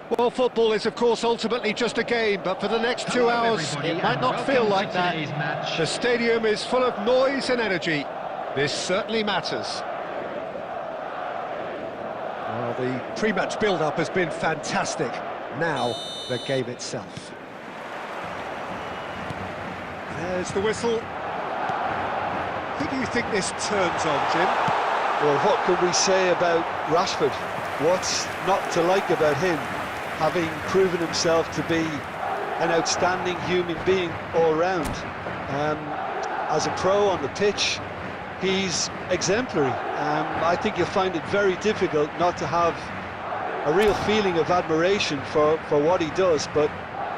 Well, football is, of course, ultimately just a game, but for the next 2 hours, it might not feel like that. The stadium is full of noise and energy. This certainly matters. Well, the pre-match build-up has been fantastic. Now, the game itself. There's the whistle. Who do you think this turns on, Jim? Well, what can we say about Rashford? What's not to like about him? Having proven himself to be an outstanding human being all round. As a pro on the pitch, he's exemplary. I think you'll find it very difficult not to have a real feeling of admiration for what he does, but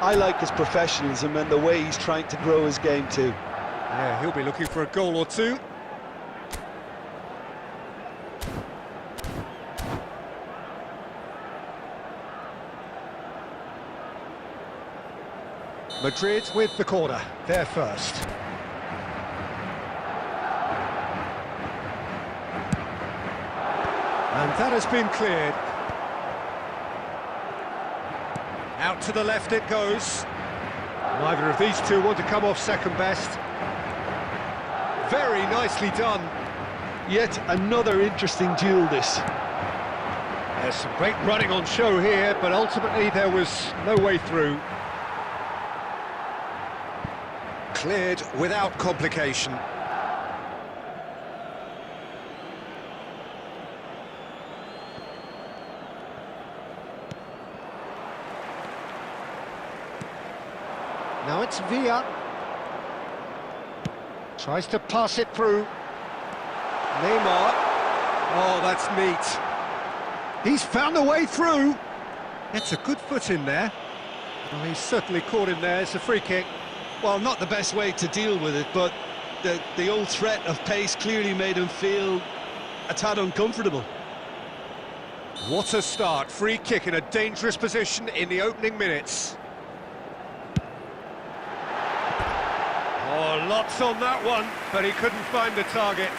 I like his professionalism and the way he's trying to grow his game too. Yeah, he'll be looking for a goal or two. Madrid with the corner, they're first. And that has been cleared. Out to the left it goes. Neither of these two want to come off second best. Very nicely done. Yet another interesting duel, this. There's some great running on show here, but ultimately there was no way through. Cleared without complication. Now it's Villa. Tries to pass it through. Neymar. Oh, that's neat. He's found a way through. It's a good foot in there. Oh, he's certainly caught him there. It's a free kick. Well, not the best way to deal with it, but the old threat of pace clearly made him feel a tad uncomfortable. What a start. Free kick in a dangerous position in the opening minutes. Oh, lots on that one, but he couldn't find the target.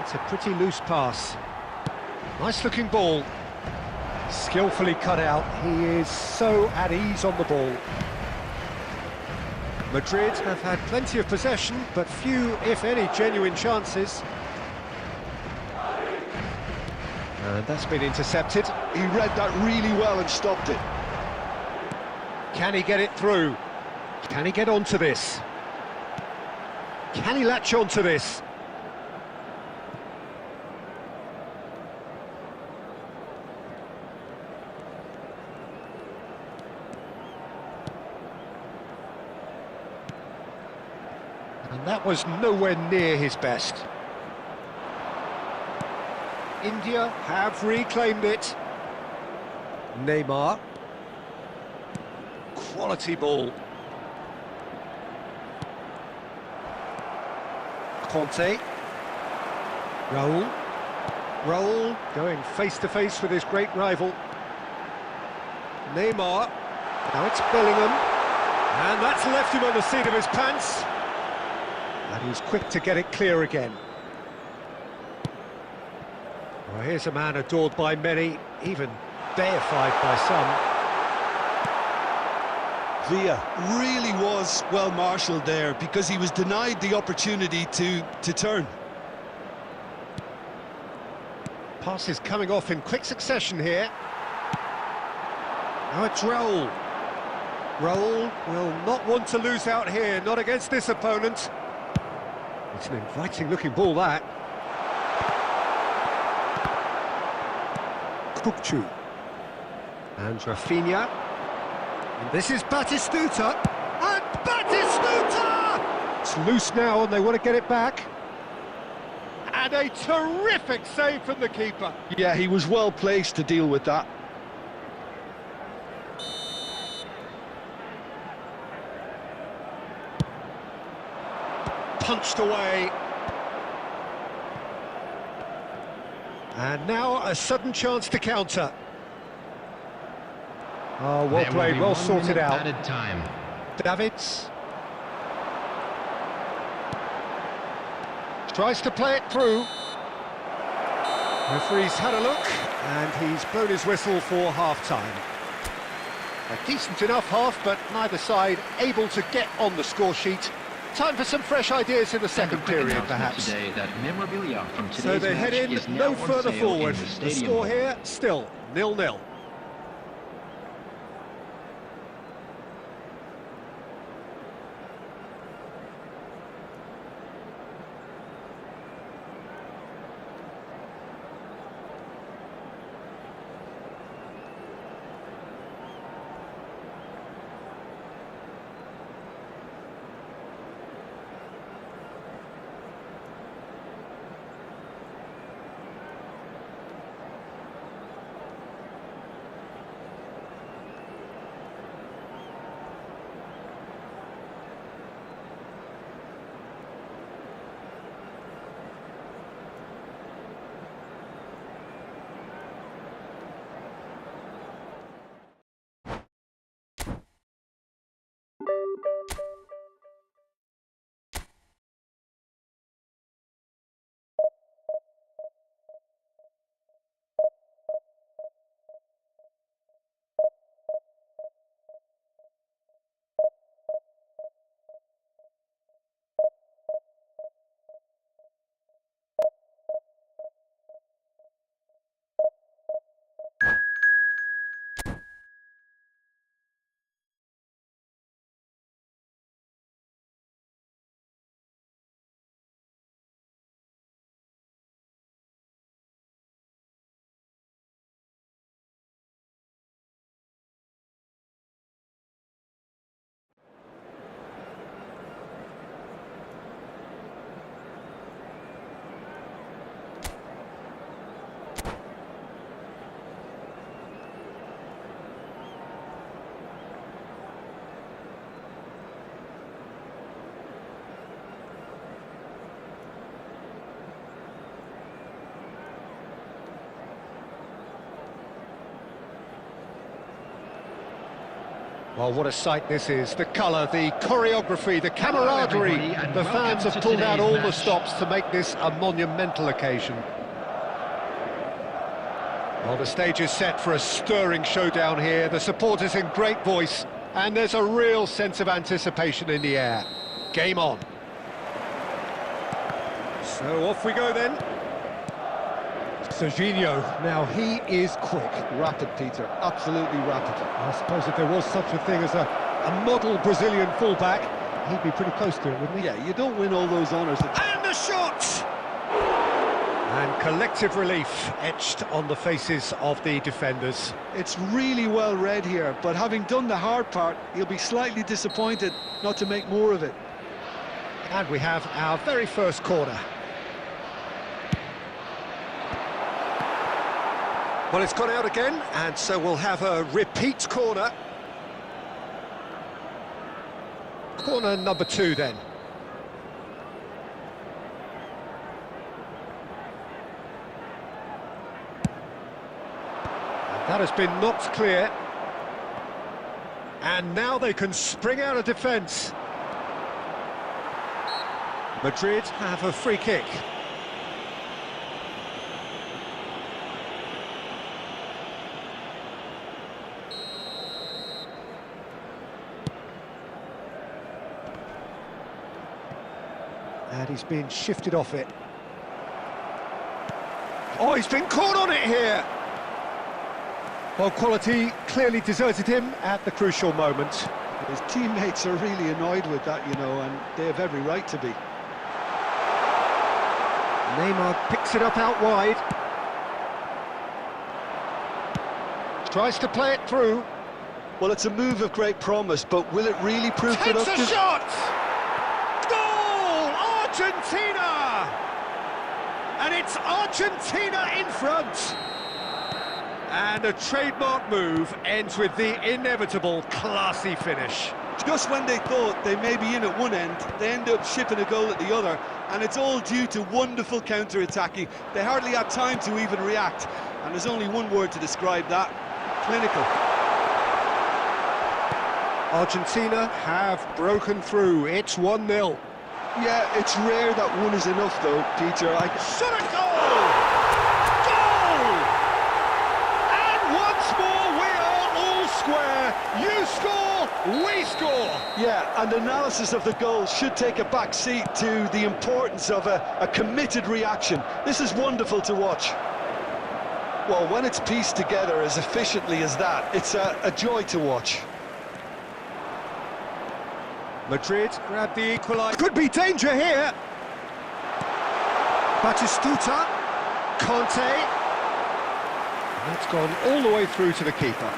It's a pretty loose pass. Nice looking ball. Skillfully cut out. He is so at ease on the ball. Madrid have had plenty of possession, but few, if any, genuine chances. And that's been intercepted. He read that really well and stopped it. Can he get it through? Can he get onto this? Can he latch onto this? And that was nowhere near his best. India have reclaimed it. Neymar. Quality ball. Conte. Raul going face-to-face with his great rival. Neymar. Now it's Bellingham. And that's left him on the seat of his pants. And he's quick to get it clear again. Well, here's a man adored by many, even deified by some. Villa really was well marshalled there because he was denied the opportunity to turn. Passes coming off in quick succession here. Now it's Raul. Raul will not want to lose out here, not against this opponent. It's an inviting-looking ball, that. Kukçu. And Rafinha. And this is Batistuta. And Batistuta! It's loose now, and they want to get it back. And a terrific save from the keeper. Yeah, he was well placed to deal with that. punched away. And now a sudden chance to counter. Oh, well played, well sorted out. Added time. Davids. Tries to play it through. Referee's had a look, and he's blown his whistle for half-time. A decent enough half, but neither side able to get on the score sheet. Time for some fresh ideas in the second period, perhaps. Today that memorabilia from today's So they head in, no further forward. The score here, still 0-0. Well, what a sight this is. The colour, the choreography, the camaraderie. The fans have pulled out all the stops to make this a monumental occasion. Well, the stage is set for a stirring showdown here. The supporters in great voice, and there's a real sense of anticipation in the air. Game on. So off we go then. Serginho, now he is quick. Rapid, Peter, absolutely rapid. I suppose if there was such a thing as a model Brazilian fullback, he'd be pretty close to it, wouldn't he? Yeah, you don't win all those honours. And the shot! And collective relief etched on the faces of the defenders. It's really well read here, but having done the hard part, he'll be slightly disappointed not to make more of it. And we have our very first corner. Well, it's gone out again, and so we'll have a repeat corner. Corner number 2 then. And that has been knocked clear. And now they can spring out of defence. Madrid have a free kick. And he's been shifted off it. Oh, he's been caught on it here! Well, quality clearly deserted him at the crucial moment. His teammates are really annoyed with that, you know, and they have every right to be. Neymar picks it up out wide. Tries to play it through. Well, it's a move of great promise, but will it really prove productive? Takes a shot! Goal! Argentina! And it's Argentina in front. And a trademark move ends with the inevitable classy finish. Just when they thought they may be in at one end, they end up shipping a goal at the other, and it's all due to wonderful counter-attacking. They hardly had time to even react, and there's only one word to describe that: clinical. Argentina have broken through. It's 1-0. Yeah, it's rare that one is enough, though, Peter. Shot a goal! Goal! And once more we are all square. You score, we score. Yeah, and analysis of the goal should take a back seat to the importance of a committed reaction. This is wonderful to watch. Well, when it's pieced together as efficiently as that, it's a joy to watch. Madrid grab the equaliser. Could be danger here. Batistuta, Conte. That's gone all the way through to the keeper.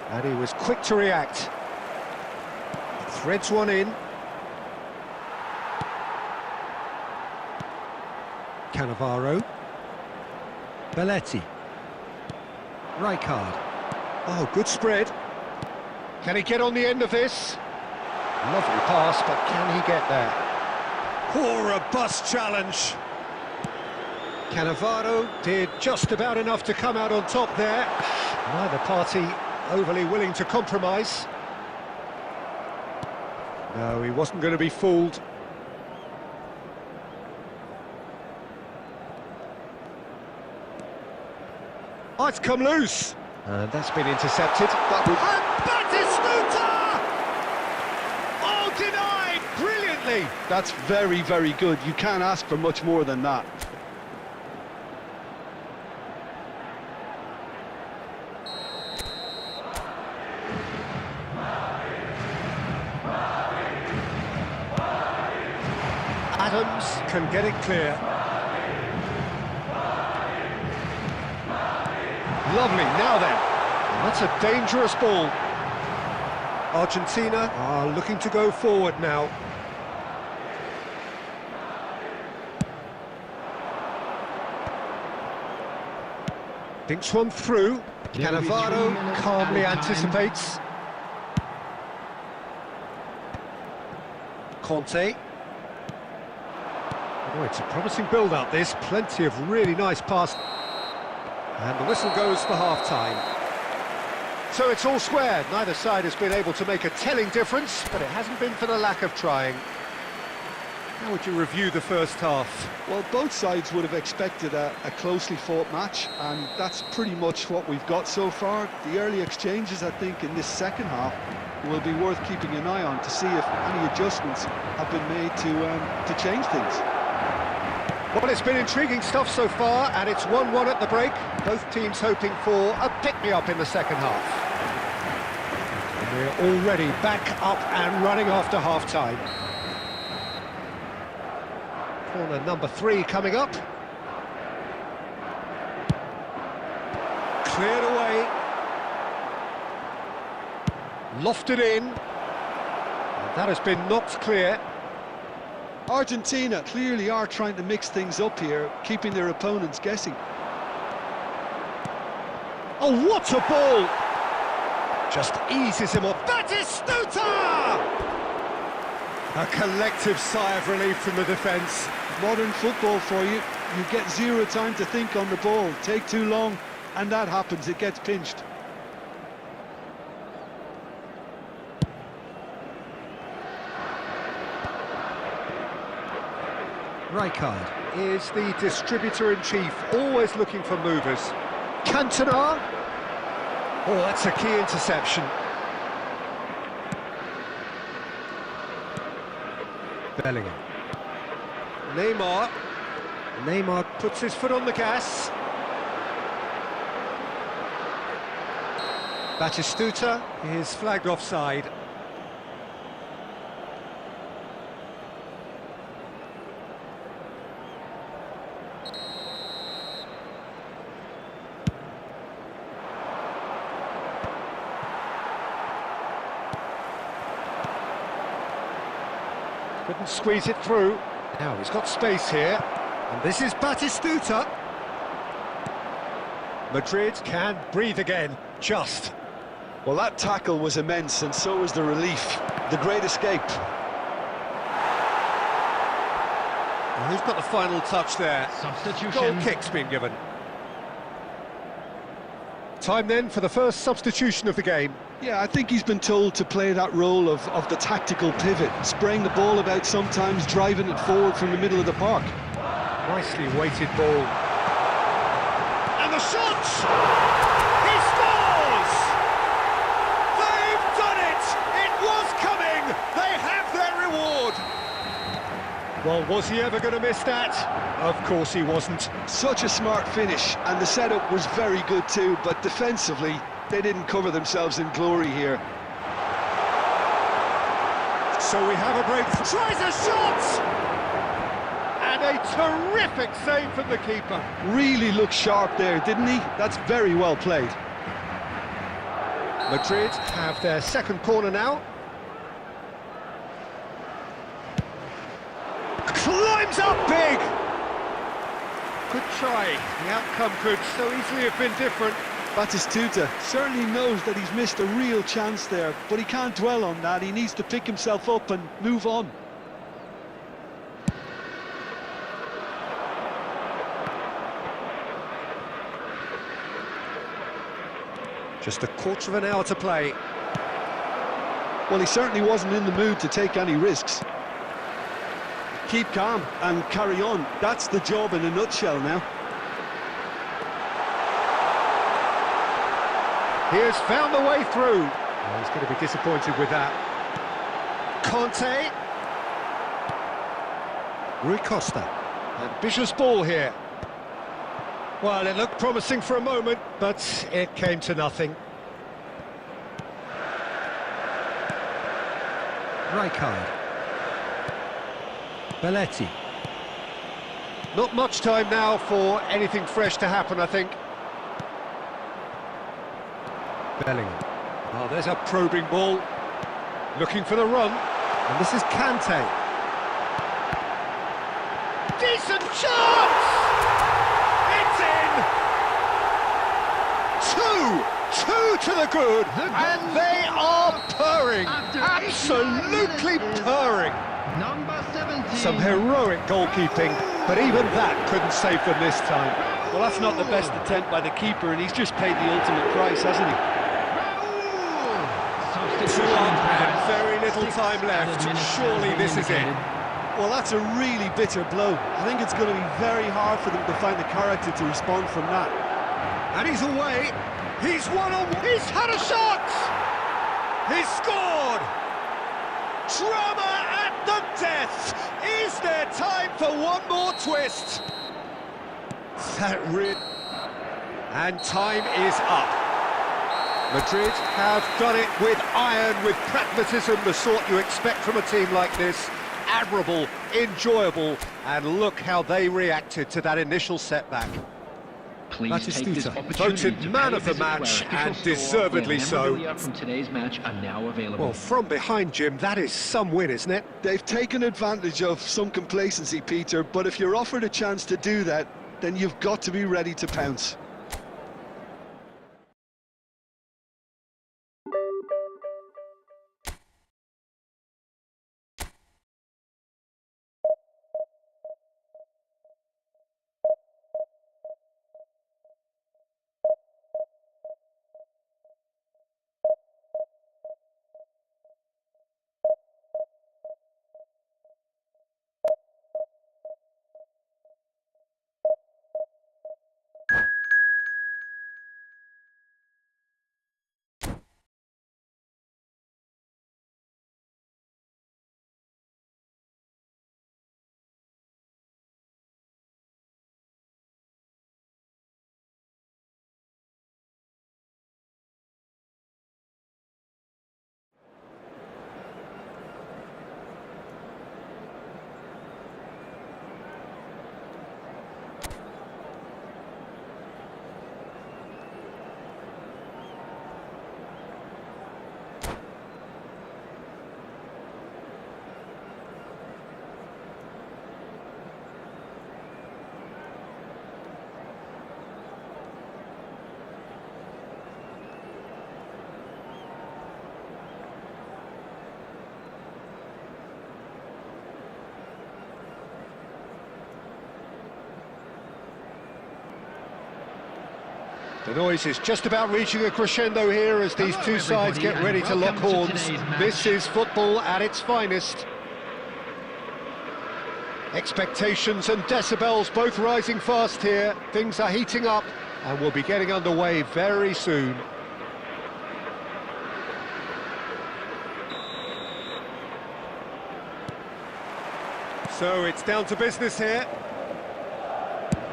And he was quick to react. Threads one in. Cannavaro. Belletti. Rijkaard. Oh, good spread. Can he get on the end of this? Lovely pass, but can he get there? Poor robust challenge. Cannavaro did just about enough to come out on top there. Neither party overly willing to compromise. No, he wasn't going to be fooled. Oh, it's come loose. And that's been intercepted. That was... And Batistuta! Oh, denied brilliantly. That's very, very good. You can't ask for much more than that. Adams can get it clear. Lovely, now then. That's a dangerous ball. Argentina are looking to go forward now. Dinks one through. Cannavaro calmly anticipates. Conte. Oh, it's a promising build-up, this. Plenty of really nice passes. And the whistle goes for half-time. So it's all square. Neither side has been able to make a telling difference, but it hasn't been for the lack of trying. How would you review the first half? Well, both sides would have expected a closely fought match, and that's pretty much what we've got so far. The early exchanges, I think, in this second half will be worth keeping an eye on to see if any adjustments have been made to change things. Well, it's been intriguing stuff so far, and it's 1-1 at the break. Both teams hoping for a pick-me-up in the second half. And we're already back up and running after half-time. Corner number 3 coming up. Cleared away. Lofted in. And that has been knocked clear. Argentina clearly are trying to mix things up here, keeping their opponents guessing. Oh, what a ball! Just eases him off. Batistuta! A collective sigh of relief from the defence. Modern football for you. You get zero time to think on the ball. Take too long, and that happens. It gets pinched. Rijkaard is the distributor-in-chief, always looking for movers. Cantona. Oh, that's a key interception. Bellingham. Neymar puts his foot on the gas. Batistuta is flagged offside. Couldn't squeeze it through. Now he's got space here. And this is Batistuta. Madrid can breathe again, just. Well, that tackle was immense, and so was the relief. The great escape. Well, who's got the final touch there? Substitution. Goal kick's been given. Time then for the first substitution of the game. Yeah, I think he's been told to play that role of the tactical pivot, spraying the ball about sometimes, driving it forward from the middle of the park. Nicely weighted ball. And the shot! He scores! They've done it! It was coming! They have their reward! Well, was he ever going to miss that? Of course he wasn't. Such a smart finish, and the setup was very good too, but defensively, they didn't cover themselves in glory here. So we have a break. Tries a shot! And a terrific save from the keeper. Really looked sharp there, didn't he? That's very well played. Madrid have their second corner now. Climbs up big! Good try. The outcome could so easily have been different. Batistuta certainly knows that he's missed a real chance there, but he can't dwell on that. He needs to pick himself up and move on. Just a quarter of an hour to play. Well, he certainly wasn't in the mood to take any risks. Keep calm and carry on. That's the job in a nutshell now. He has found the way through. Oh, he's going to be disappointed with that. Conte. Rui Costa. Ambitious ball here. Well, it looked promising for a moment, but it came to nothing. Rijkaard. Belletti. Not much time now for anything fresh to happen, I think. Bellingham. Oh, there's a probing ball. Looking for the run. And this is Kante. Decent chance! It's in! Two to the good, and they are purring. Absolutely purring. Number 17. Some heroic goalkeeping, but even that couldn't save them this time. Well, that's not the best attempt by the keeper, and he's just paid the ultimate price, hasn't he? Two up and very little time left. Surely this is it. Well, that's a really bitter blow. I think it's going to be very hard for them to find the character to respond from that. And he's away. He's one on. He's had a shot. He's scored. Drama at the death. Is there time for one more twist? And time is up. Madrid have done it with iron, with pragmatism, the sort you expect from a team like this. Admirable, enjoyable, and look how they reacted to that initial setback. Please take this Batistuta, opportunity voted to man pay of the a visit to our match, official and store, deservedly where so. memorabilia from today's match are now available. Well, from behind, Jim, that is some win, isn't it? They've taken advantage of some complacency, Peter, but if you're offered a chance to do that, then you've got to be ready to pounce. The noise is just about reaching a crescendo here as these two sides get ready to lock horns. This is football at its finest. Expectations and decibels both rising fast here. Things are heating up and we'll be getting underway very soon. So it's down to business here.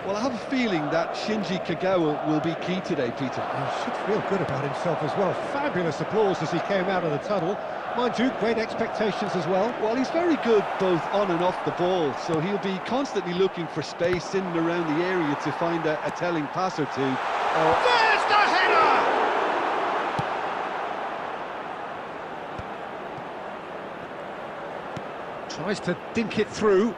Well, I have a feeling that Shinji Kagawa will be key today, Peter. He should feel good about himself as well. Fabulous applause as he came out of the tunnel. Mind you, great expectations as well. Well, he's very good both on and off the ball, so he'll be constantly looking for space in and around the area to find a telling pass or two. There's the header! Tries to dink it through.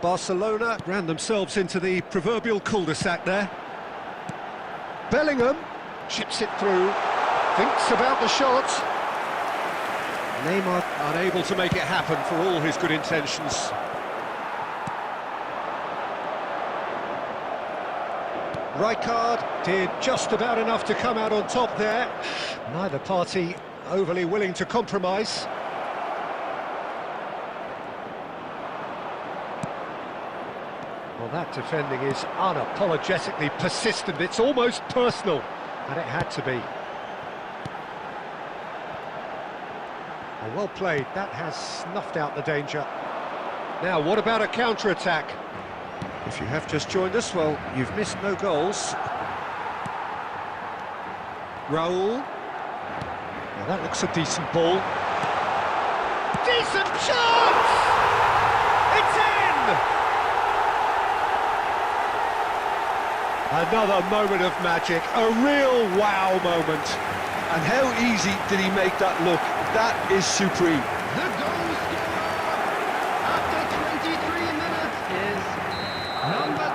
Barcelona ran themselves into the proverbial cul-de-sac there. Bellingham chips it through, thinks about the shot. Neymar unable to make it happen for all his good intentions. Rijkaard did just about enough to come out on top there. Neither party overly willing to compromise. Well, that defending is unapologetically persistent. It's almost personal, and it had to be. Well played, that has snuffed out the danger. Now, what about a counter-attack? If you have just joined us, well, you've missed no goals. Raul. Now, that looks a decent ball. Decent chance! It's in! Another moment of magic, a real wow moment. And how easy did he make that look? That is supreme. The goal scorer after 23 minutes is number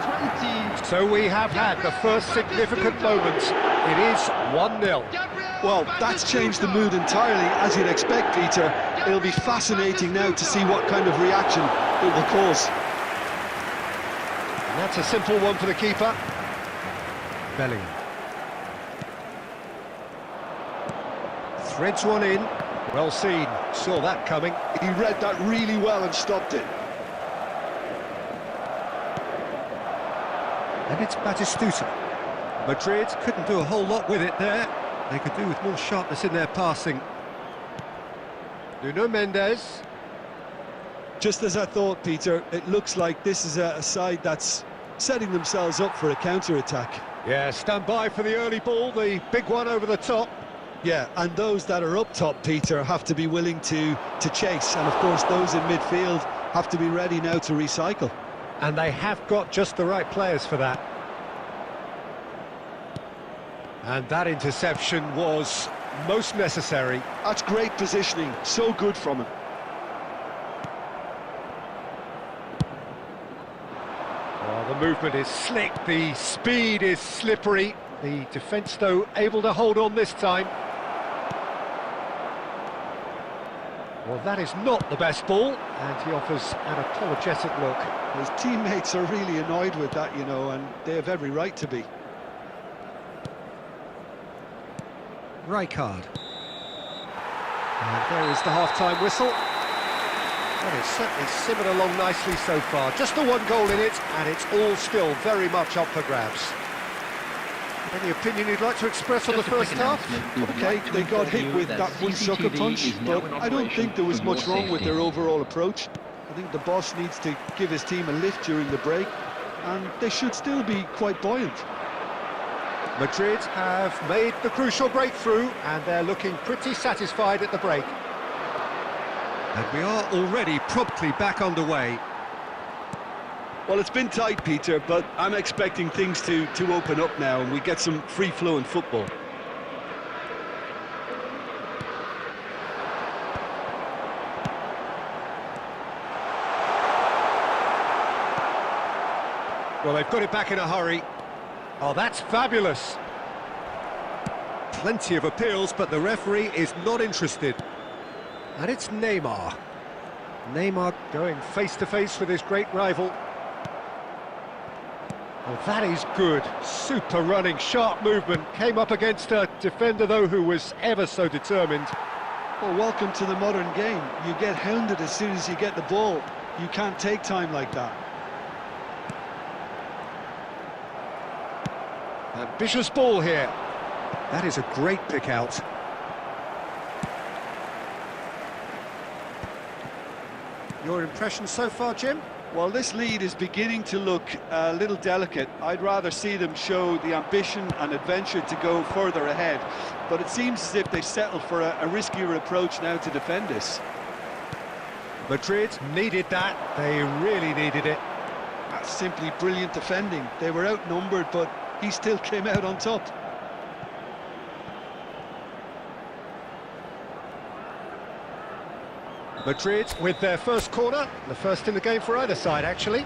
20. So we have had the first significant moment. It is 1-0. Well, that's changed the mood entirely, as you'd expect, Peter. It'll be fascinating now to see what kind of reaction it will cause. And that's a simple one for the keeper. Bellingham. Threads one in. Well seen. Saw that coming. He read that really well and stopped it. And it's Batistuta. Madrid couldn't do a whole lot with it there. They could do with more sharpness in their passing. Nuno Mendes. Just as I thought, Peter, it looks like this is a side that's setting themselves up for a counter-attack. Yeah, stand by for the early ball, the big one over the top. Yeah, and those that are up top, Peter, have to be willing to chase. And, of course, those in midfield have to be ready now to recycle. And they have got just the right players for that. And that interception was most necessary. That's great positioning, so good from him. Oh, the movement is slick, the speed is slippery. The defence, though, able to hold on this time. Well, that is not the best ball, and he offers an apologetic look. His teammates are really annoyed with that, you know, and they have every right to be. Rijkaard. And there is the half-time whistle. And it's certainly simmered along nicely so far. Just the one goal in it, and it's all still very much up for grabs. Any opinion you'd like to express on the first half? Okay, they got hit with that one sucker punch, but I don't think there was much wrong with their overall approach. I think the boss needs to give his team a lift during the break, and they should still be quite buoyant. Madrid have made the crucial breakthrough, and they're looking pretty satisfied at the break. And we are already promptly back underway. Well, it's been tight, Peter, but I'm expecting things to open up now and we get some free-flowing football. Well, they've got it back in a hurry. Oh, that's fabulous. Plenty of appeals, but the referee is not interested. And it's Neymar. Neymar going face-to-face with his great rival. Well, That is good. Super running, sharp movement. Came up against a defender, though, who was ever so determined. Well, welcome to the modern game. You get hounded as soon as you get the ball. You can't take time like that. Ambitious ball here. That is a great pick out. Your impression so far, Jim? Well, this lead is beginning to look a little delicate. I'd rather see them show the ambition and adventure to go further ahead. But it seems as if they settled for a riskier approach now to defend this. Madrid needed that. They really needed it. That's simply brilliant defending. They were outnumbered, but he still came out on top. Madrid with their first corner, the first in the game for either side, actually.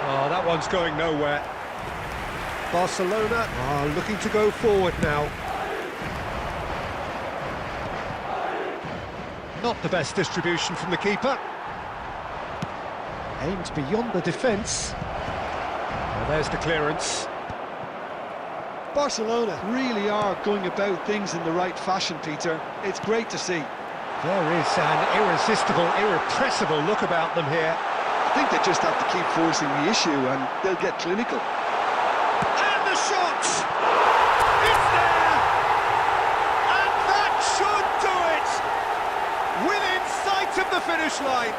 Oh, that one's going nowhere. Barcelona are looking to go forward now. Not the best distribution from the keeper. Aimed beyond the defence. Well, there's the clearance. Barcelona really are going about things in the right fashion, Peter. It's great to see. There is an irresistible, irrepressible look about them here. I think they just have to keep forcing the issue and they'll get clinical. And the shot! It's there! And that should do it! Within sight of the finish line.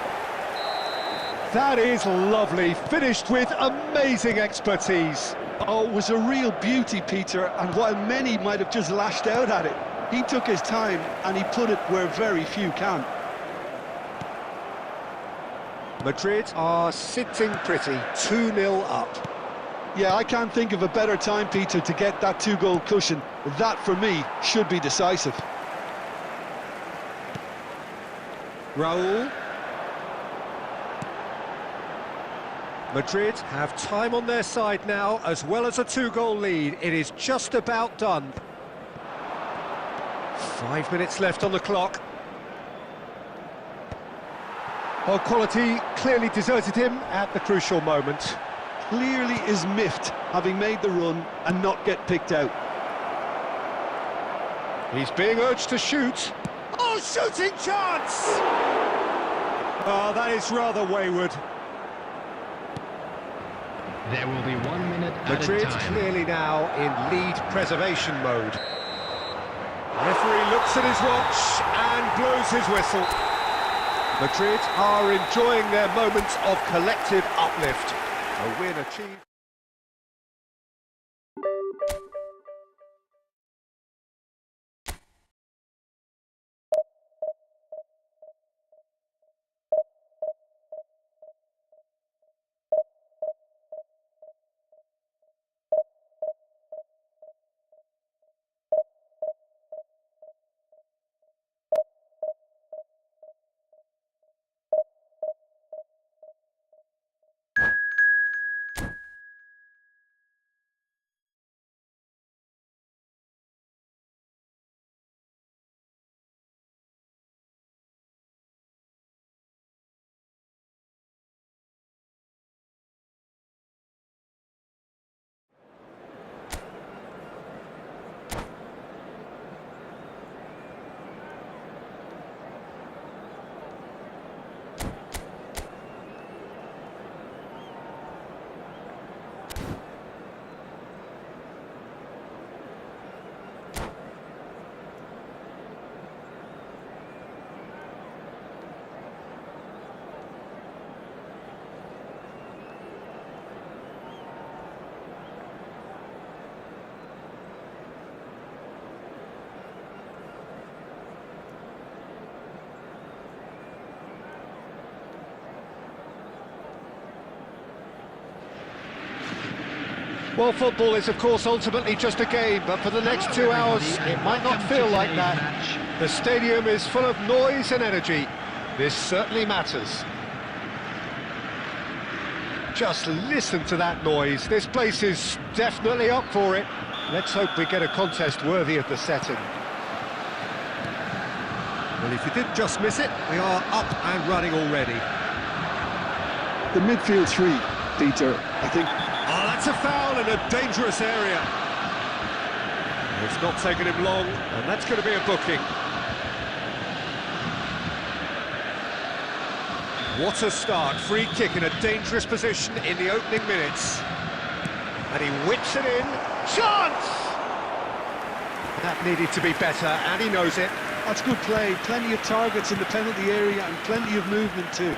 That is lovely, finished with amazing expertise. Oh, it was a real beauty, Peter, and while many might have just lashed out at it, he took his time and he put it where very few can. Madrid are sitting pretty, 2-0 up. Yeah, I can't think of a better time, Peter, to get that two-goal cushion. That, for me, should be decisive. Raul. Madrid have time on their side now, as well as a two-goal lead. It is just about done. 5 minutes left on the clock. Well, quality clearly deserted him at the crucial moment. Clearly is miffed, having made the run and not get picked out. He's being urged to shoot. Oh, shooting chance! Oh, that is rather wayward. There will be 1 minute Madrid at a time. clearly now in lead preservation mode. Referee looks at his watch and blows his whistle. Madrid are enjoying their moment of collective uplift. A win achieved. Well, football is, of course, ultimately just a game, but for the next 2 hours, it might not feel like that. The stadium is full of noise and energy. This certainly matters. Just listen to that noise. This place is definitely up for it. Let's hope we get a contest worthy of the setting. Well, if you did just miss it, we are up and running already. the midfield three, Peter, I think. Oh, that's a foul in a dangerous area. It's not taken him long, and that's going to be a booking. What a start, free kick in a dangerous position in the opening minutes. And he whips it in, chance! That needed to be better, and he knows it. That's good play, plenty of targets in the penalty area and plenty of movement too.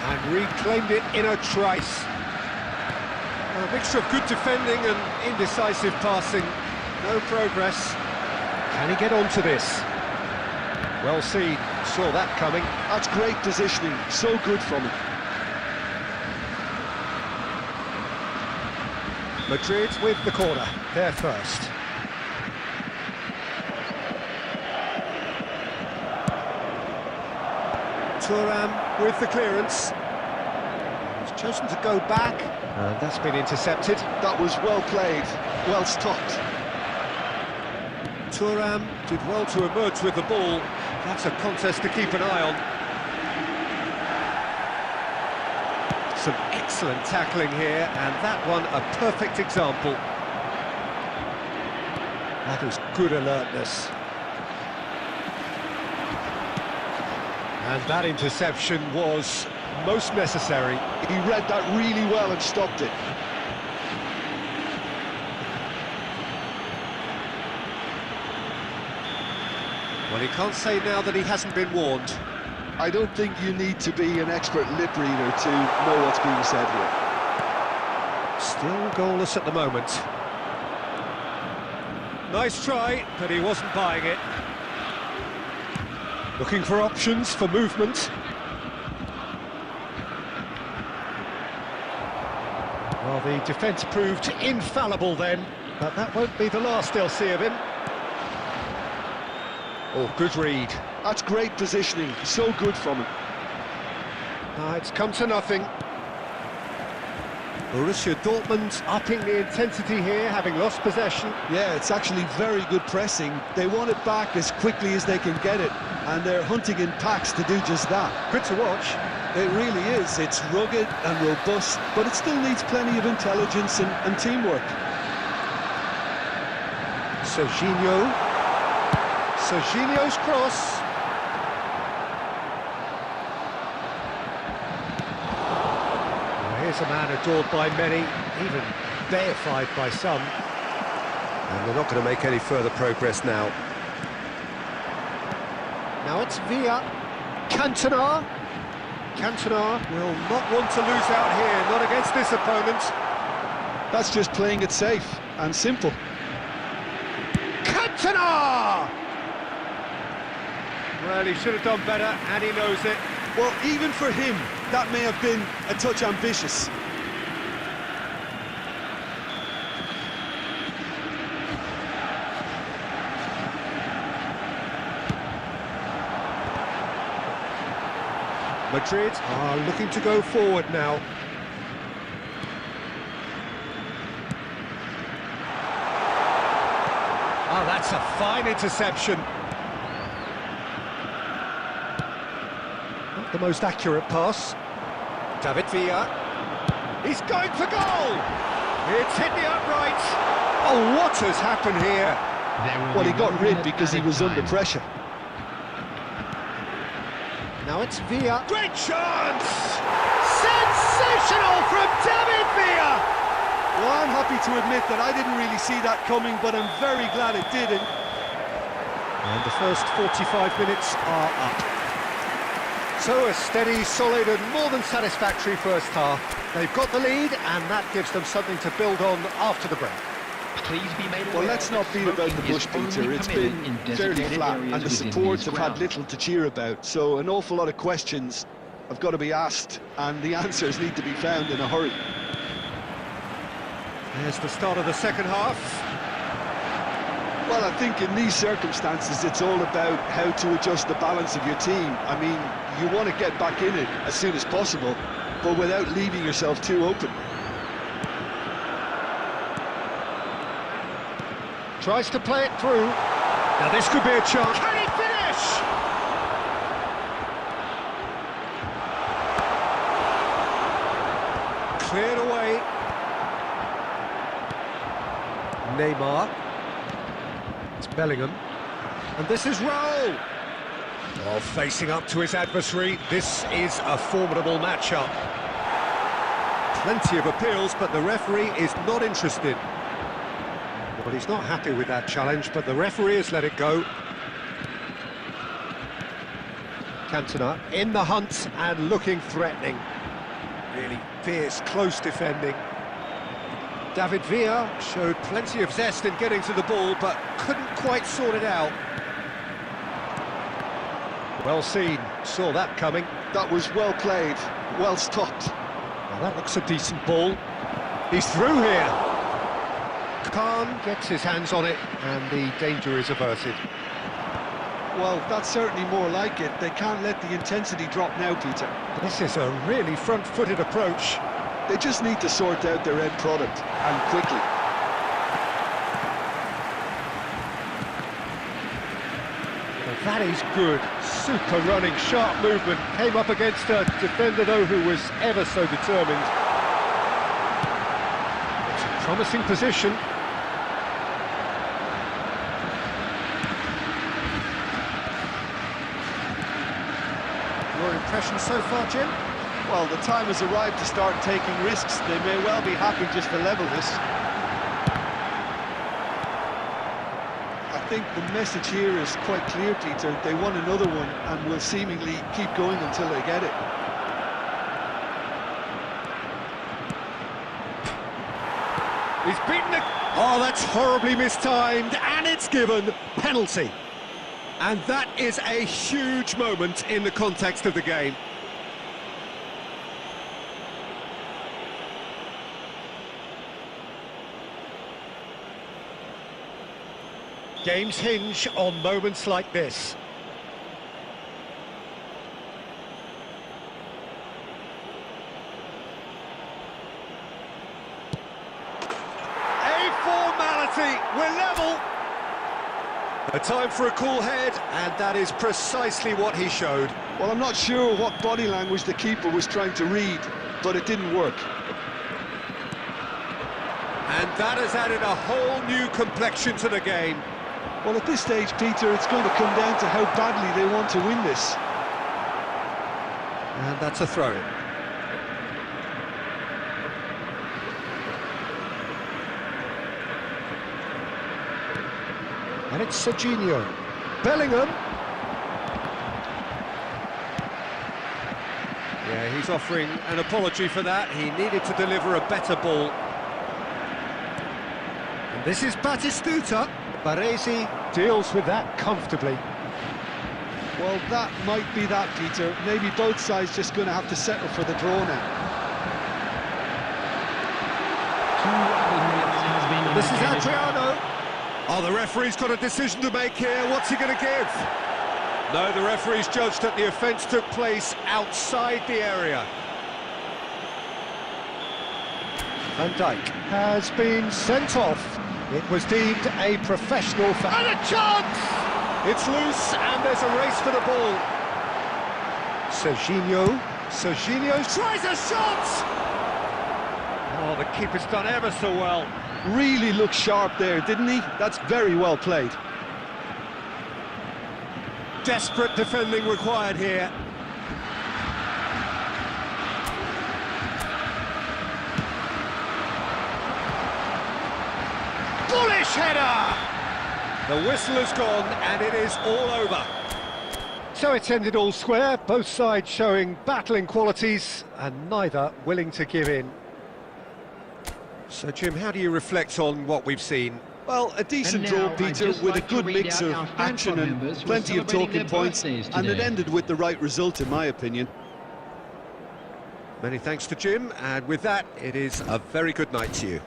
And reclaimed it in a trice. A mixture of good defending and indecisive passing. No progress. Can he get onto this? Well seen, saw that coming. That's great positioning, so good from him. Madrid with the corner, they're first. Thuram with the clearance. He's chosen to go back, and that's been intercepted. That was well played, well stopped. Thuram did well to emerge with the ball. That's a contest to keep an eye on. Some excellent tackling here, and that one a perfect example. That is good alertness. And that interception was most necessary. He read that really well and stopped it. Well, he can't say now that he hasn't been warned. I don't think you need to be an expert lip reader to know what's being said here. Still goalless at the moment. Nice try, but he wasn't buying it. Looking for options for movement. Well, the defence proved infallible then, but that won't be the last they'll see of him. Oh, good read. That's great positioning, so good from him. It's come to nothing. Borussia Dortmund upping the intensity here, having lost possession. Yeah, it's actually very good pressing. They want it back as quickly as they can get it, and they're hunting in packs to do just that. Good to watch. It really is. It's rugged and robust, but it still needs plenty of intelligence and teamwork. Serginho's cross. Here's a man adored by many, even deified by some. And they're not going to make any further progress now. Now it's Villa. Cantona. Cantona will not want to lose out here, not against this opponent. That's just playing it safe and simple. Cantona! Well, he should have done better, and he knows it. Well, even for him, that may have been a touch ambitious. Madrid are looking to go forward now. Oh, that's a fine interception. Not the most accurate pass. David Villa. He's going for goal! It's hit the upright. Oh, what has happened here? Well, he got rid because he was under pressure. Now it's Villa. Great chance! Sensational from David Villa! Well, I'm happy to admit that I didn't really see that coming, but I'm very glad it didn't. And the first 45 minutes are up. So a steady, solid and more than satisfactory first half. They've got the lead and that gives them something to build on after the break. Please be made aware. Well, let's not beat about the bush, Peter. It's been fairly flat and the supports have had little to cheer about. So an awful lot of questions have got to be asked and the answers need to be found in a hurry. There's the start of the second half. Well, I think in these circumstances it's all about how to adjust the balance of your team. I mean, you want to get back in it as soon as possible, but without leaving yourself too open. Tries to play it through. Now this could be a chance. Can he finish? cleared away. Neymar. It's Bellingham. And this is Raul. Well, facing up to his adversary, this is a formidable matchup. Plenty of appeals, but the referee is not interested. Well, he's not happy with that challenge, but the referee has let it go. Cantona in the hunt and looking threatening. Really fierce, close defending. David Villa showed plenty of zest in getting to the ball, but couldn't quite sort it out. Well seen, saw that coming. That was well played, well stopped. Well, that looks a decent ball. He's through here. Khan gets his hands on it, and the danger is averted. Well, that's certainly more like it. They can't let the intensity drop now, Peter. This is a really front-footed approach. They just need to sort out their end product, and quickly. Well, that is good. Super running, sharp movement. Came up against a defender, though, who was ever so determined. It's a promising position. Your impression so far, Jim? Well, the time has arrived to start taking risks. They may well be happy just to level this. I think the message here is quite clear, Peter. They want another one and will seemingly keep going until they get it. He's beaten it. Oh, that's horribly mistimed, and it's given penalty. And that is a huge moment in the context of the game. Games hinge on moments like this. A formality, we're level. A time for a cool head, and that is precisely what he showed. Well, I'm not sure what body language the keeper was trying to read, but it didn't work. And that has added a whole new complexion to the game. Well, at this stage, Peter, it's going to come down to how badly they want to win this. And that's a throw-in. And it's Serginho. Bellingham. Yeah, he's offering an apology for that. He needed to deliver a better ball. And this is Batistuta. Baresi deals with that comfortably. Well, that might be that, Peter. Maybe both sides just going to have to settle for the draw now. This is Adriano. Oh, the referee's got a decision to make here. What's he going to give? No, the referee's judged that the offence took place outside the area. Van Dijk has been sent off. It was deemed a professional foul. And a chance! It's loose, and there's a race for the ball. Serginho tries a shot! Oh, the keeper's done ever so well. Really looked sharp there, didn't he? That's very well played. Desperate defending required here. Bullish header! The whistle has gone, and it is all over. So it's ended all square, both sides showing battling qualities, and neither willing to give in. So, Jim, how do you reflect on what we've seen? Well, a decent And now, draw, Peter, I'd just with like a to good read mix out of our action club and members who are plenty of celebrating talking their points, birthdays and it today. ended with the right result, in my opinion. Many thanks to Jim, and with that, it is a very good night to you.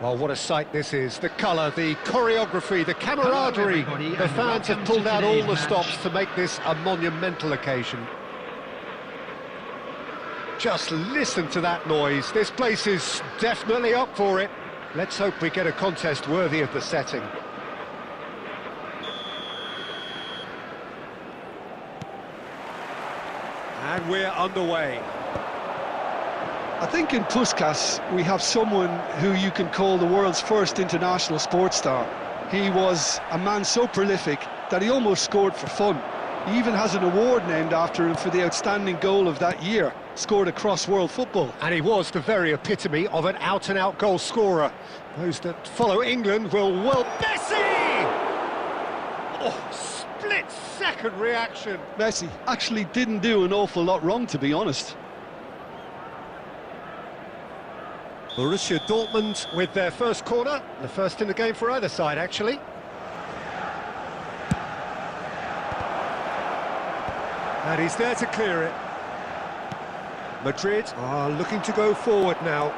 Well, what a sight this is. The colour, the choreography, the camaraderie. everybody, The and fans have welcome pulled to out all today's the match. stops to make this a monumental occasion. Just listen to that noise. This place is definitely up for it. Let's hope we get a contest worthy of the setting. And we're underway. I think in Puskás we have someone who you can call the world's first international sports star. He was a man so prolific that he almost scored for fun. He even has an award named after him for the outstanding goal of that year, scored across world football. And he was the very epitome of an out-and-out goal scorer. Those that follow England will... Well, Messi! Oh, split-second reaction. Messi actually didn't do an awful lot wrong, to be honest. Borussia Dortmund with their first corner, the first in the game for either side, actually. And he's there to clear it. Madrid are looking to go forward now.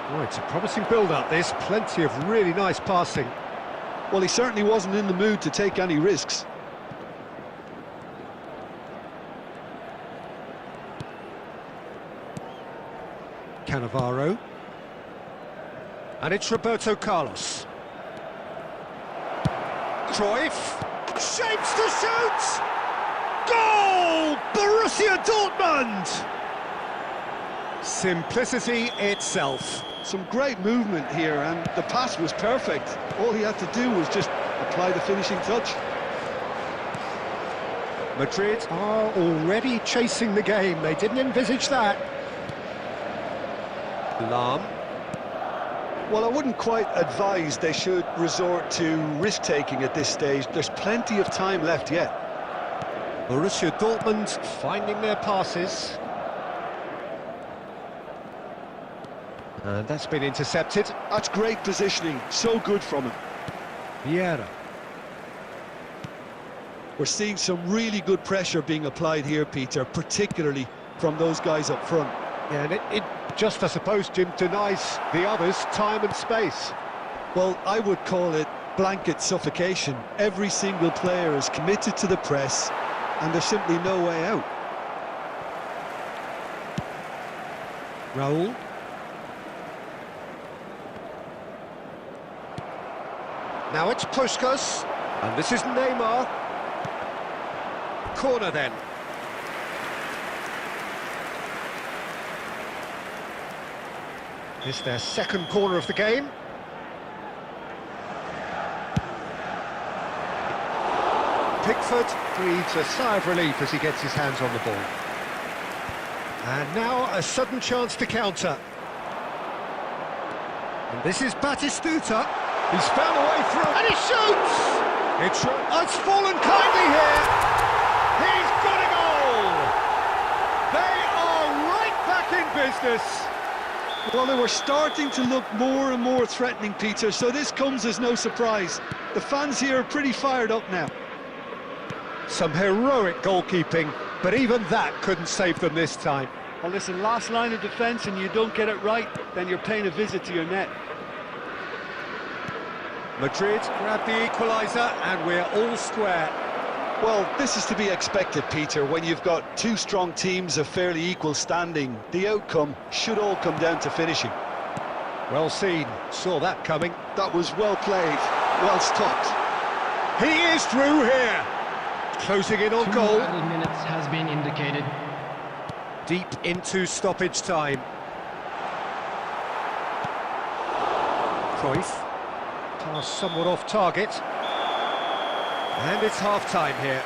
Oh, it's a promising build-up, this. Plenty of really nice passing. Well, he certainly wasn't in the mood to take any risks. Cannavaro. And it's Roberto Carlos. Cruyff. Shapes to shoot! Goal! Borussia Dortmund! Simplicity itself. Some great movement here, and the pass was perfect. All he had to do was just apply the finishing touch. Madrid are already chasing the game. They didn't envisage that. Lahm. Well, I wouldn't quite advise they should resort to risk-taking at this stage. There's plenty of time left yet. Borussia Dortmund finding their passes. And that's been intercepted. That's great positioning, so good from him. Vieira. We're seeing some really good pressure being applied here, Peter, particularly from those guys up front. Yeah, and it just, I suppose, Jim, denies the others time and space. Well, I would call it blanket suffocation. Every single player is committed to the press, and there's simply no way out. Raul. Now it's Puskás, and this is Neymar. Corner then. It's their second corner of the game. Pickford breathes a sigh of relief as he gets his hands on the ball. And now a sudden chance to counter. And this is Batistuta. He's found a way through, and he shoots! It's fallen kindly here. He's got a goal! They are right back in business. Well, they were starting to look more and more threatening, Peter, so this comes as no surprise. The fans here are pretty fired up now. Some heroic goalkeeping, but even that couldn't save them this time. Well, listen, last line of defence and you don't get it right, then you're paying a visit to your net. Madrid grab the equaliser, and we're all square. Well, this is to be expected, Peter, when you've got two strong teams of fairly equal standing. The outcome should all come down to finishing. Well seen, saw that coming. That was well played, well stopped. He is through here. Closing in on 2 goal. added minutes has been indicated. Deep into stoppage time. Cruyff. Pass somewhat off target. And it's half-time here.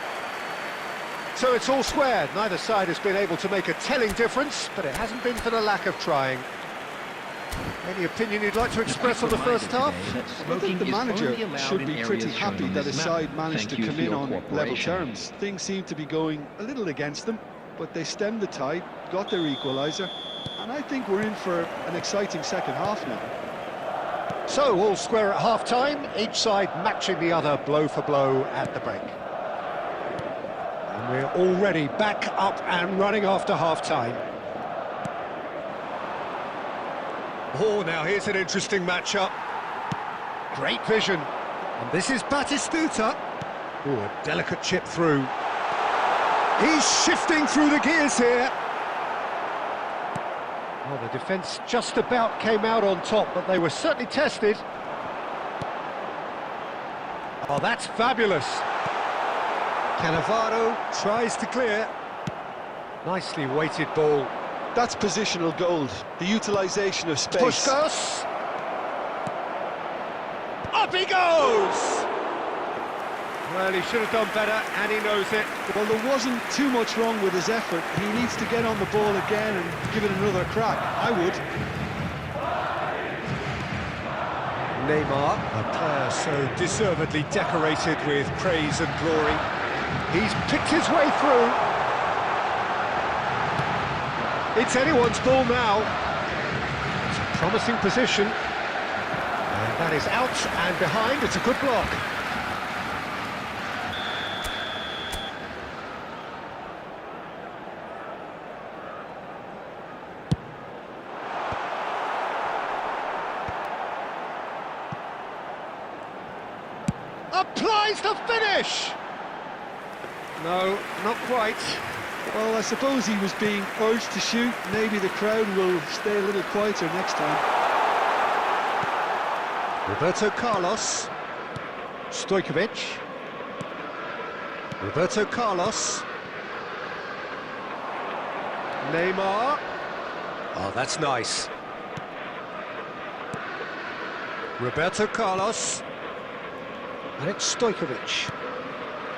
So it's all square. Neither side has been able to make a telling difference, but it hasn't been for the lack of trying. Any opinion you'd like to express on the first half? I think the manager should be pretty happy that his side managed to come in on level terms. Things seem to be going a little against them, but they stemmed the tide, got their equaliser, and I think we're in for an exciting second half now. So, all square at half-time, each side matching the other blow for blow at the break. And we're already back up and running after half-time. Oh, now here's an interesting matchup. Great vision. And this is Batistuta. Oh, a delicate chip through. He's shifting through the gears here. Oh, the defence just about came out on top, but they were certainly tested. Oh, that's fabulous. Cannavaro tries to clear. Nicely weighted ball. That's positional gold, the utilisation of space. Puskos! Up he goes! Well, he should have done better, and he knows it. Well, there wasn't too much wrong with his effort. He needs to get on the ball again and give it another crack. I would. Neymar, a player so deservedly decorated with praise and glory. He's picked his way through. It's anyone's ball now. It's a promising position. And that is out and behind. It's a good block. Applies the finish! No, not quite. Well, I suppose he was being urged to shoot. Maybe the crowd will stay a little quieter next time. Roberto Carlos. Stojkovic. Roberto Carlos. Neymar. Oh, that's nice. Roberto Carlos. And it's Stojkovic.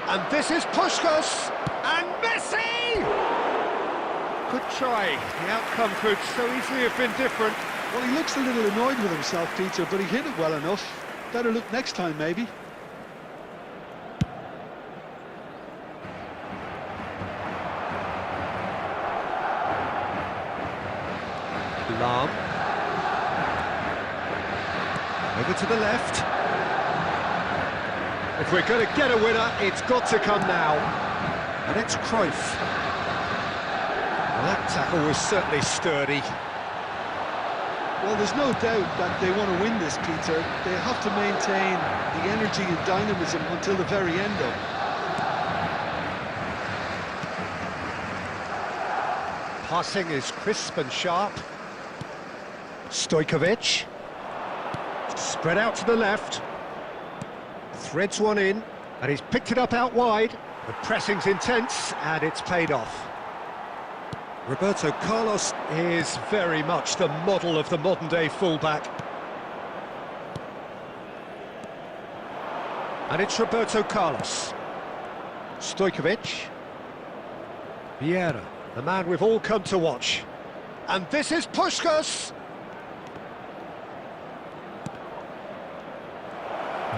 And this is Puskos. And Messi! Good try. The outcome could so easily have been different. Well, he looks a little annoyed with himself, Peter, but he hit it well enough. Better look next time, maybe. Lam. Over to the left. If we're going to get a winner, it's got to come now. And it's Cruyff. Well, that tackle was certainly sturdy. Well, there's no doubt that they want to win this, Peter. They have to maintain the energy and dynamism until the very end, though. Passing is crisp and sharp. Stojkovic. Spread out to the left. Threads one in, and he's picked it up out wide. The pressing's intense, and it's paid off. Roberto Carlos is very much the model of the modern-day fullback. And it's Roberto Carlos. Stojkovic. Vieira, the man we've all come to watch. And this is Puskos.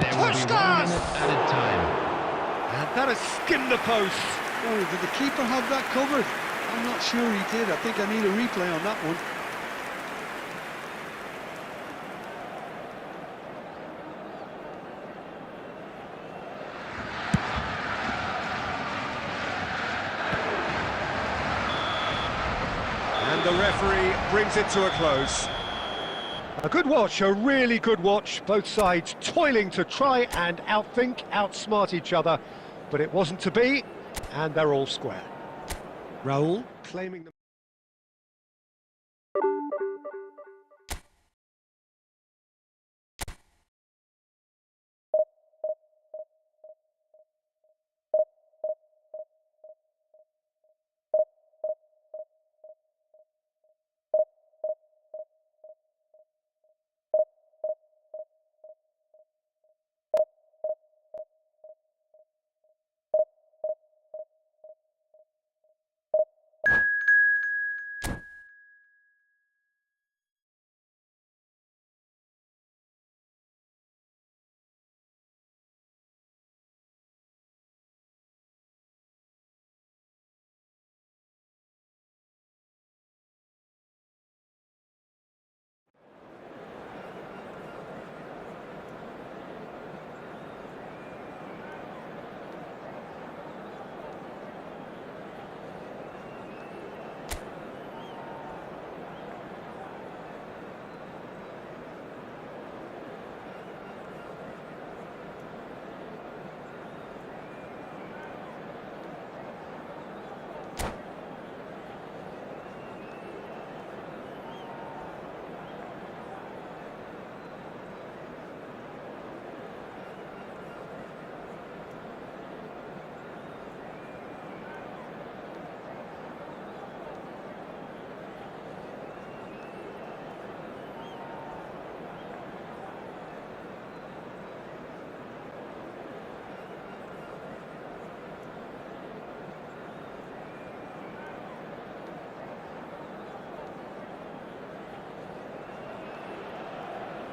There will be 1 minute added time. And that has skimmed the post. Oh, did the keeper have that covered? I'm not sure he did. I think I need a replay on that one. And the referee brings it to a close. A good watch, a really good watch. Both sides toiling to try and outthink, outsmart each other. But it wasn't to be, and they're all square. Raul claiming the...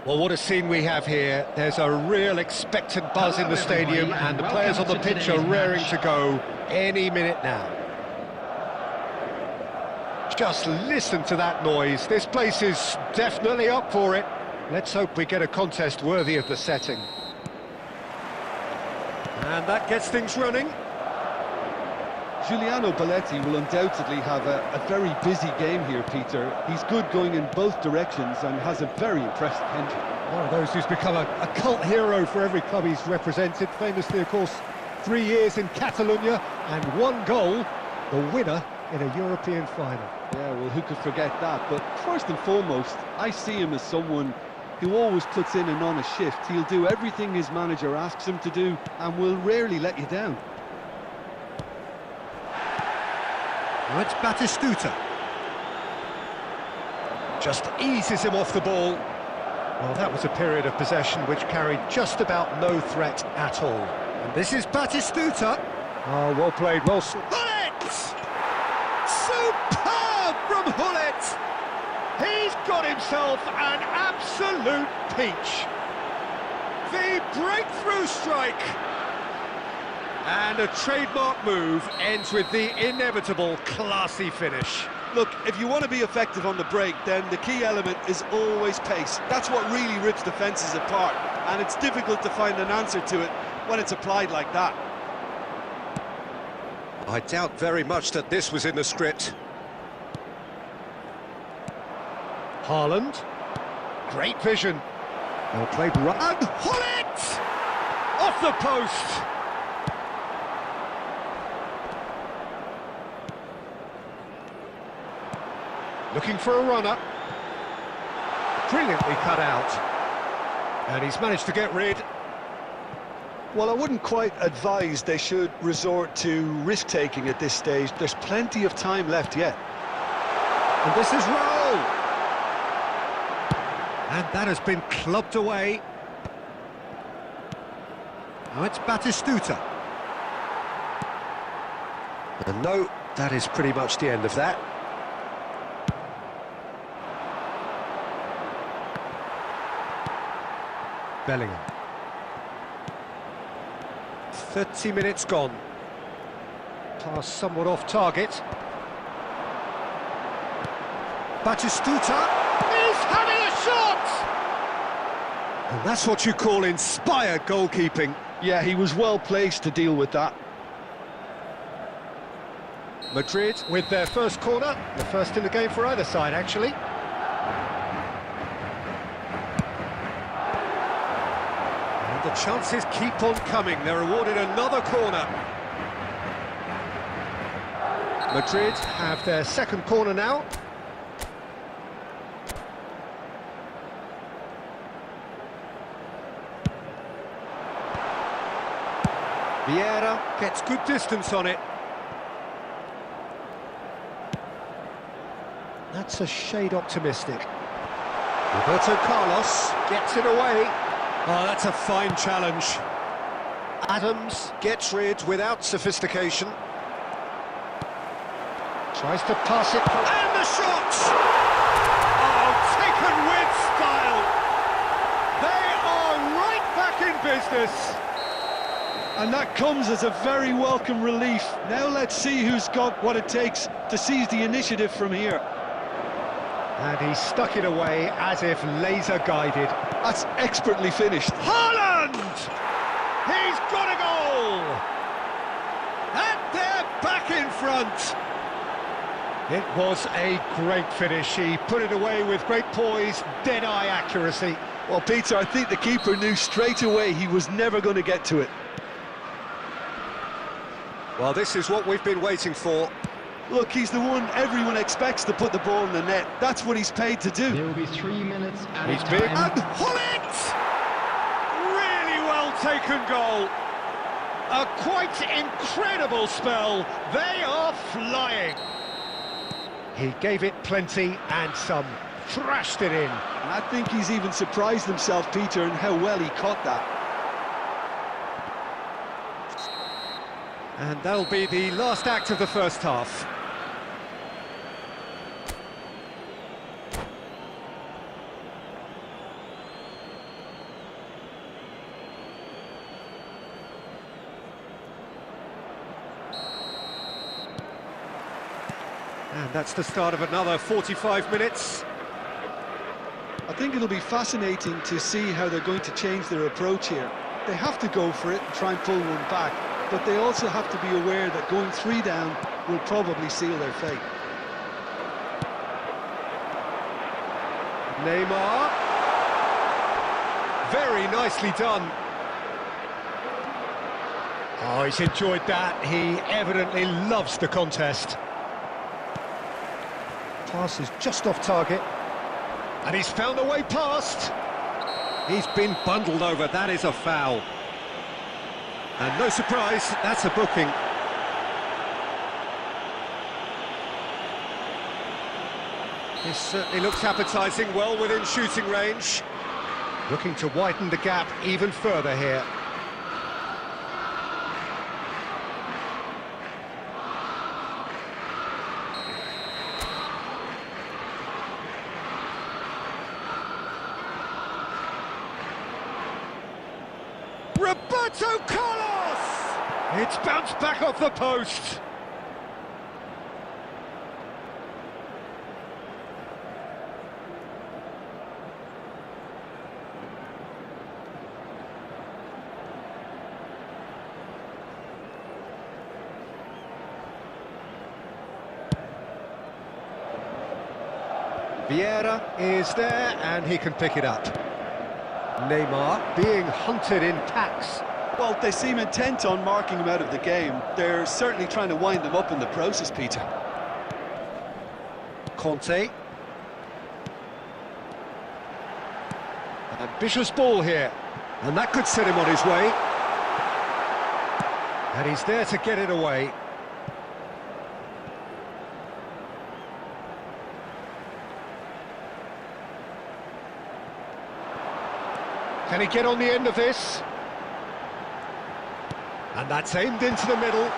Well, what a scene we have here. There's a real expectant buzz in the stadium, and the players on the pitch are raring to go any minute now. Just listen to that noise. This place is definitely up for it. Let's hope we get a contest worthy of the setting. And that gets things running. Giuliano Belletti will undoubtedly have a very busy game here, Peter. He's good going in both directions and has a very impressive engine. One of those who's become a cult hero for every club he's represented. Famously, of course, 3 years in Catalonia and 1 goal, the winner in a European final. Yeah, well, who could forget that? But first and foremost, I see him as someone who always puts in an honest shift. He'll do everything his manager asks him to do and will rarely let you down. Now it's Batistuta. Just eases him off the ball. Well, that was a period of possession which carried just about no threat at all. And this is Batistuta. Oh, well played, well... Hullet! Superb from Hullet! He's got himself an absolute peach. The breakthrough strike. And a trademark move ends with the inevitable classy finish. Look, if you want to be effective on the break, then the key element is always pace. That's what really rips defences apart, and it's difficult to find an answer to it when it's applied like that. I doubt very much that this was in the script. Haaland. Great vision. Well played, and Hullet! Off the post! Looking for a runner. Brilliantly cut out. And he's managed to get rid. Well, I wouldn't quite advise they should resort to risk-taking at this stage. There's plenty of time left yet. And this is Raul. And that has been clubbed away. Now it's Batistuta. And no, that is pretty much the end of that. Bellingham. 30 minutes gone. Pass somewhat off target. Batistuta is having a shot! And that's what you call inspired goalkeeping. Yeah, he was well placed to deal with that. Madrid with their first corner, the first in the game for either side, actually. The chances keep on coming. They're awarded another corner. Madrid have their second corner now. Vieira gets good distance on it. That's a shade optimistic. Roberto Carlos gets it away. Oh, that's a fine challenge. Adams gets rid without sophistication. Tries to pass it, and the shot! Oh, taken with style! They are right back in business! And that comes as a very welcome relief. Now let's see who's got what it takes to seize the initiative from here. And he stuck it away as if laser-guided. That's expertly finished. Haaland! He's got a goal! And they're back in front! It was a great finish. He put it away with great poise, dead-eye accuracy. Well, Peter, I think the keeper knew straight away he was never going to get to it. Well, this is what we've been waiting for. Look, he's the one everyone expects to put the ball in the net. That's what he's paid to do. There will be 3 minutes at a He's big. time. And Hullet! Really well taken goal. A quite incredible spell. They are flying. He gave it plenty and some. Thrashed it in. And I think he's even surprised himself, Peter, in how well he caught that. And that'll be the last act of the first half. And that's the start of another 45 minutes. I think it'll be fascinating to see how they're going to change their approach here. They have to go for it and try and pull one back, but they also have to be aware that going 3 down will probably seal their fate. Neymar. Very nicely done. Oh, he's enjoyed that. He evidently loves the contest. Pass is just off target. And he's found a way past. He's been bundled over. That is a foul. And no surprise, that's a booking. This certainly looks appetising, well within shooting range. Looking to widen the gap even further here. Roberto Carlos! It's bounced back off the post. Vieira is there and he can pick it up. Neymar being hunted in packs. Well, they seem intent on marking him out of the game. They're certainly trying to wind them up in the process, Peter. Conte. An ambitious ball here, and that could set him on his way. And he's there to get it away. Can he get on the end of this? And that's aimed into the middle.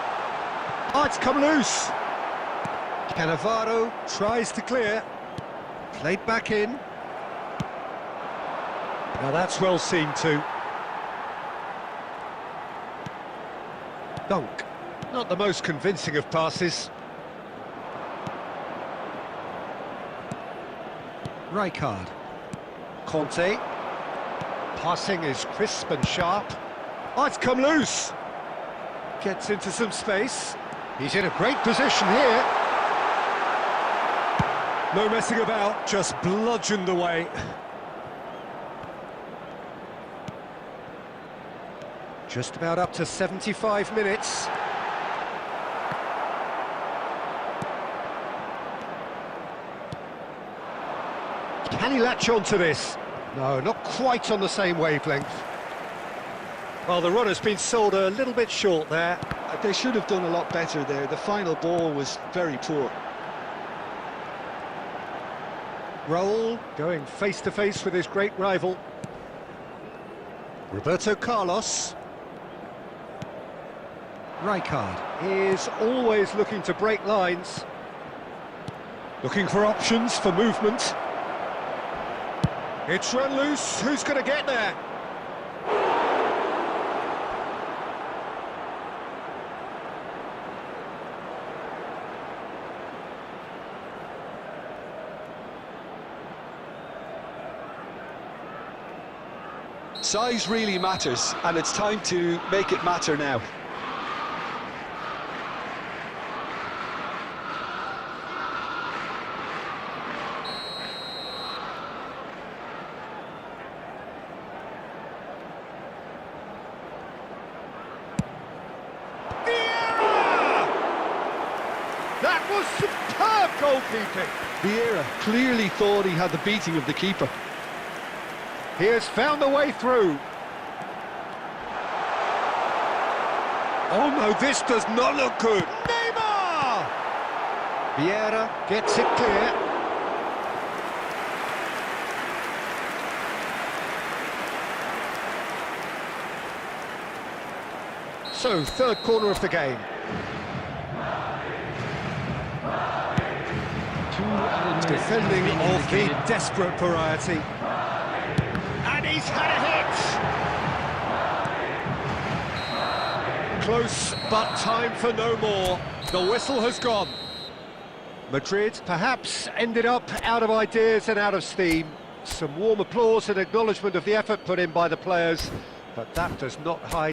Oh, it's come loose. Cannavaro tries to clear. Played back in. Now that's well seen too. Dunk. Not the most convincing of passes. Rijkaard. Conte. Passing is crisp and sharp. Oh, it's come loose. Gets into some space. He's in a great position here. No messing about, just bludgeoned away. Just about up to 75 minutes. Can he latch on to this? No, not quite on the same wavelength. Well, the run has been sold a little bit short there. They should have done a lot better there. The final ball was very poor. Raul going face-to-face with his great rival. Roberto Carlos. Rijkaard is always looking to break lines. Looking for options for movement. It's run loose. Who's going to get there? Size really matters, and it's time to make it matter now. That was superb goalkeeping. Vieira clearly thought he had the beating of the keeper. He has found a way through. Oh no, this does not look good. Neymar! Vieira gets it clear. So, third corner of the game. Defending of the desperate variety. And he's had a hit! Close, but time for no more. The whistle has gone. Madrid perhaps ended up out of ideas and out of steam. Some warm applause and acknowledgement of the effort put in by the players, but that does not hide